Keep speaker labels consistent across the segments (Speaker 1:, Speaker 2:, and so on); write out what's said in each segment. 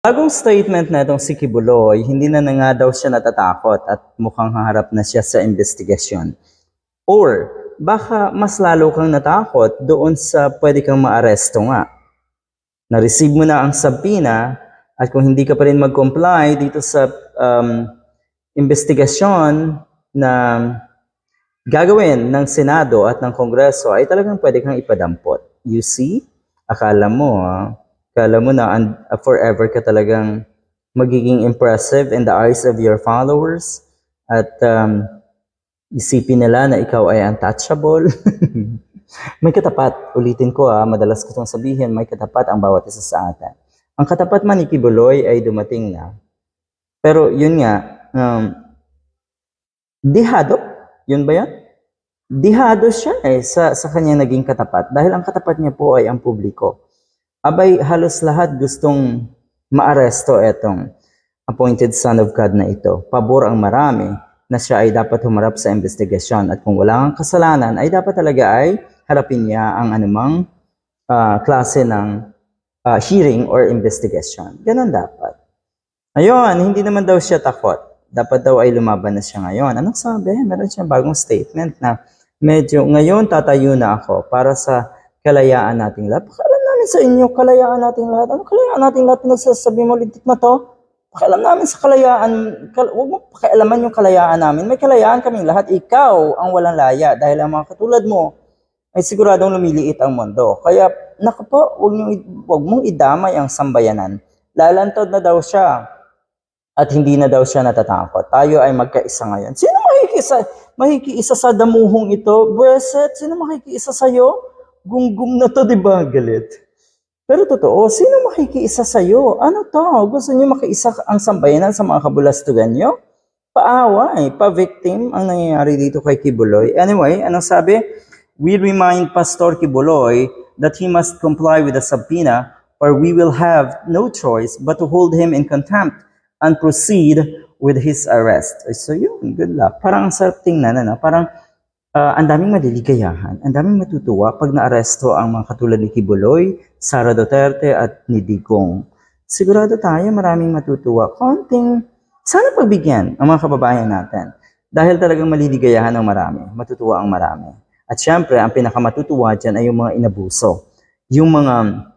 Speaker 1: Bagong statement na itong si Kibuloy, hindi na nga daw siya natatakot at mukhang haharap na siya sa investigasyon. Or baka mas lalo kang natakot doon sa pwede kang maaresto nga. Na-receive mo na ang subpoena at kung hindi ka pa rin mag-comply dito sa investigasyon na gagawin ng Senado at ng Kongreso ay talagang pwede kang ipadampot. You see? Akala mo na forever ka talagang magiging impressive in the eyes of your followers at isipin nila na ikaw ay untouchable. May katapat, ulitin ko madalas ko itong sabihin, may katapat ang bawat isa sa atin. Ang katapat man ni Kibuloy ay dumating na. Pero yun nga, dihado, yun ba yan? Dihado siya sa kanyang naging katapat dahil ang katapat niya po ay ang publiko. Abay, halos lahat gustong maaresto etong appointed son of God na ito. Pabor ang marami na siya ay dapat humarap sa investigasyon at kung wala kang kasalanan ay dapat talaga ay harapin niya ang anumang klase ng hearing or investigation. Ganon dapat. Ayun, hindi naman daw siya takot. Dapat daw ay lumaban na siya ngayon. Anong sabi? Meron siyang bagong statement na medyo ngayon tatayo na ako para sa kalayaan nating lahat. Pakialam namin sa inyo, kalayaan nating lahat. Ano kalayaan nating lahat? Pinagsasabi mo lintik na to? Pakialam namin sa kalayaan. Huwag mo pakialaman yung kalayaan namin. May kalayaan kaming lahat. Ikaw ang walang laya dahil ang mga katulad mo ay siguradong lumiliit ang mundo. Kaya, naku po, huwag mong idamay ang sambayanan. Lalantod na daw siya at hindi na daw siya natatakot. Tayo ay magkaisa ngayon. Sino makikiisa sa damuhong ito? Buweset, sino makikiisa sa'yo? Gunggong na to, di ba? Galit. Pero totoo, sino makikiisa sa'yo? Ano to? Gusto niyo makiisa ang sambayanan sa mga kabulastugan niyo? Paaway, pa-victim ang nangyayari dito kay Kibuloy. Anyway, anong sabi? We remind Pastor Kibuloy that he must comply with the subpoena or we will have no choice but to hold him in contempt and proceed with his arrest. So yun, good luck. Parang ang sarap tingnan, parang ang daming maliligayahan, ang daming matutuwa pag naaresto ang mga katulad ni Kibuloy, Sara Duterte at ni Digong. Sigurado tayo maraming matutuwa. Sana pagbigyan ang mga kababayan natin. Dahil talagang maliligayahan ng marami, matutuwa ang marami. At syempre, ang pinakamatutuwa dyan ay yung mga inabuso. Yung mga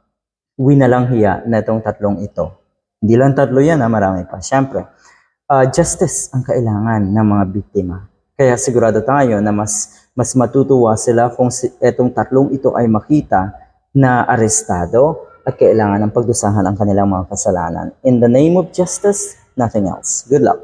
Speaker 1: winalang hiya na itong tatlong ito. Hindi lang tatlo yan, marami pa. Syempre, justice ang kailangan ng mga biktima. Kaya sigurado tayo na mas matutuwa sila kung etong tatlong ito ay makita na arestado at kailangan ng pagdusahan ang kanilang mga kasalanan. In the name of justice, nothing else. Good luck.